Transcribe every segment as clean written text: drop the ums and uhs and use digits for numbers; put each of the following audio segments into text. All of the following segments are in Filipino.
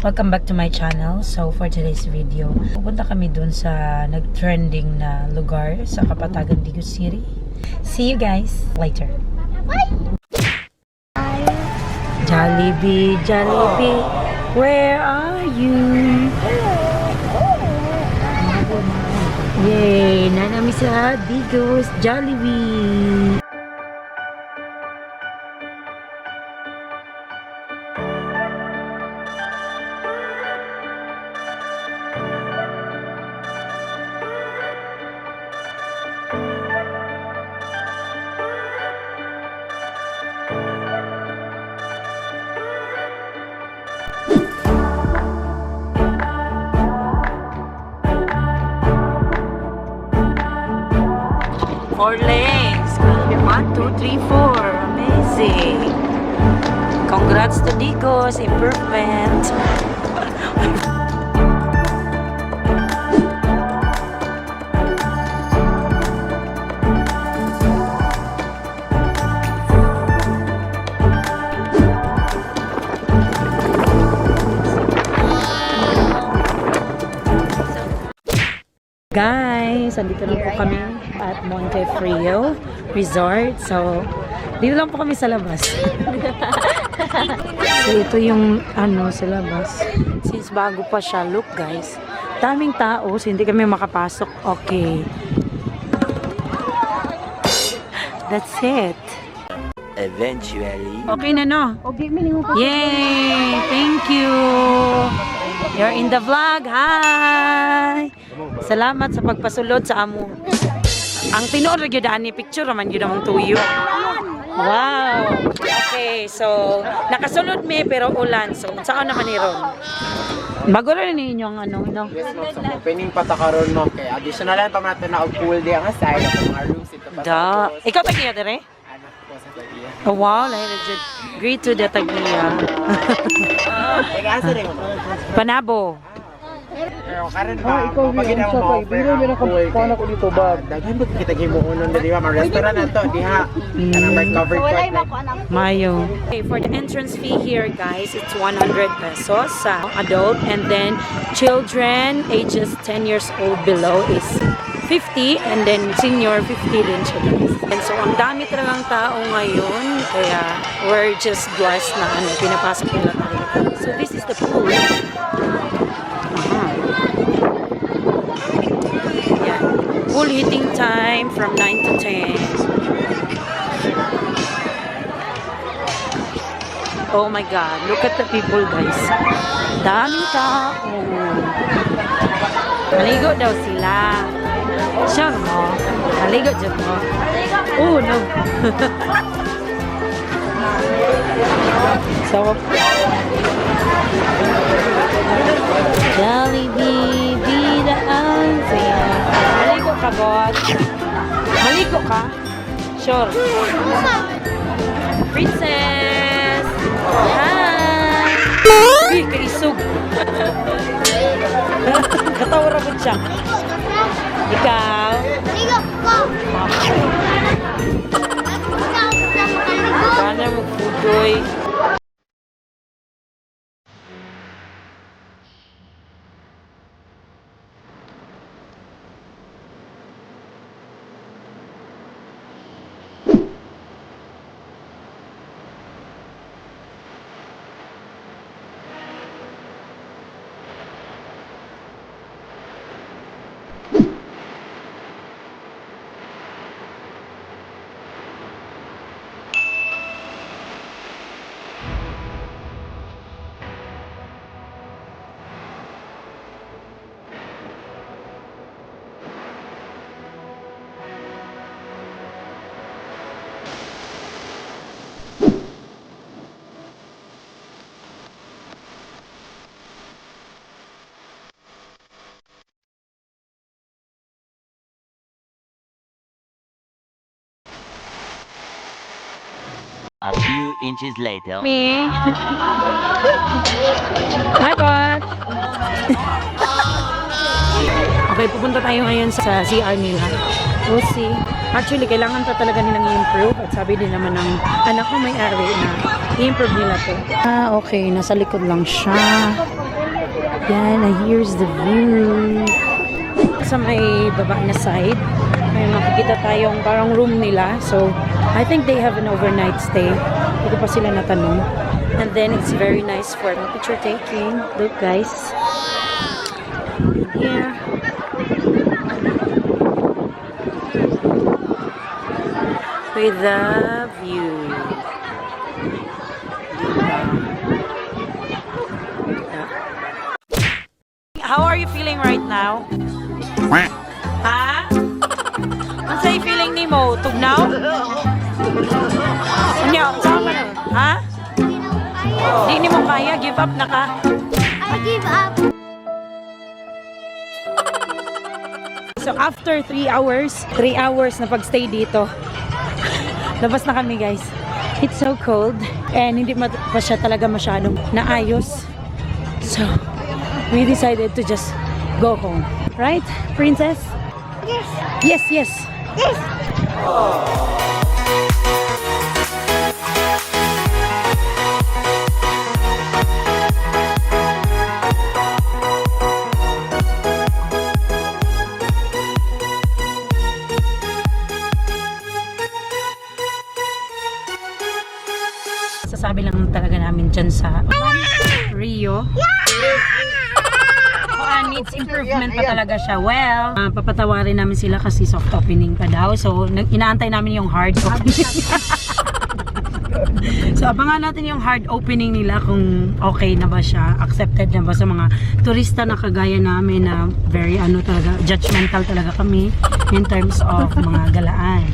Welcome back to my channel. So for today's video, pupunta kami dun sa nag-trending na lugar sa Kapatagan, Digos City. See you guys later. Bye! Jollibee, Jollibee, where are you? Yay! Nanami sa Digos, Jollibee! Four legs. 1, 2, 3, 4. Amazing. Congrats to Digos. Improvement. Guys, andito na po kami at Monte Frio Resort. So, dito lang po kami sa labas. So, ito yung sa labas. Since bago pa siya, look guys. Daming tao, so hindi kami makapasok. Okay. That's it. Eventually. Okay na, no? Yay! Thank you! You're in the vlog. Hi! Salamat sa pagpasulod sa amo. Ang tinuod ra gyud ani picture man gyud among tuyo. Wow. Okay, so nakasulod me pero ulan. So saan naman ni ron? Bago rin ninyo ang no? Yes, ma'am. So, opening pa ta karon mo kay additional lang pa nato na og pool di ang side ng mga rooms ito pa. Da. Ikaw tagiya dire? Anak ko sa Tagiya. Oh, wow, legit. Great to the tagiya. Ikaw asa rin mo? Panabo. Pero karon ba, pagin ang mo, pero paano ko dito ba? Daghan ba kita gimuonon di ba? Mga restaurant nato diha. Kanang may covered court. Mayo. Okay, for the entrance fee here, guys, it's 100 pesos sa adult, and then children ages 10 years old below is 50, and then senior 50 din siya, guys. And so, ang dami talagang tao ngayon, kaya we're just blessed na pinapasok nila tayo. So, this is the pool. Yeah. Pool hitting time from 9 to 10. Oh my God, look at the people, guys. Daming tao. Maligo daw sila. Sure mo? Maligo dyan mo? Oh, no. So, Jollibee, bida ang saya. Maligo ka, boss? Maligo ka? Sure. Princess! Hi! Uy, kaisog. Katawara mo siya. Ikaw? Maligo ko! Sana magpudoy. A few inches later. Me. Hi, God. Okay, pupunta tayo ngayon sa CR nila. We'll see. Actually, kailangan pa talaga nilang i-improve. At sabi din naman ng anak ko may-ari na i-improve nila to. Ah, okay. Nasa likod lang siya. Yan, here's the view. Sa may baba na side, may makikita tayong parang room nila. So, I think they have an overnight stay. Hindi ko pa sila natanong. And then, it's very nice for picture taking. Look, guys. Here. With the view. How are you feeling right now? Ha? Ano sa'yo feeling ni mo? Tugnaw? Ano? Sama na? Ha? Di ni mo kaya? Give up na ka? I give up. So after 3 hours na pagstay dito, labas na kami guys. It's so cold and hindi pa siya talaga masyadong naayos. So, we decided to just go home. Right, princess? Yes. Yes, yes. Yes. Sasabi lang talaga namin dyan sa Rio. Needs improvement pa talaga siya. Well, papatawarin namin sila kasi soft opening pa daw. So, inaantay namin yung hard opening. So, abangan natin yung hard opening nila kung okay na ba siya, accepted na ba sa mga turista na kagaya namin na very talaga, judgmental talaga kami in terms of mga galaan.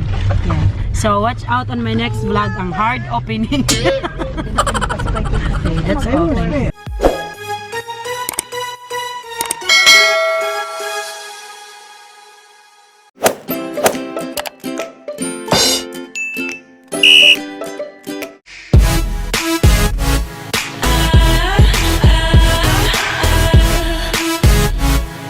Yan. So, watch out on my next vlog ang hard opening. Okay, that's all. Thank you.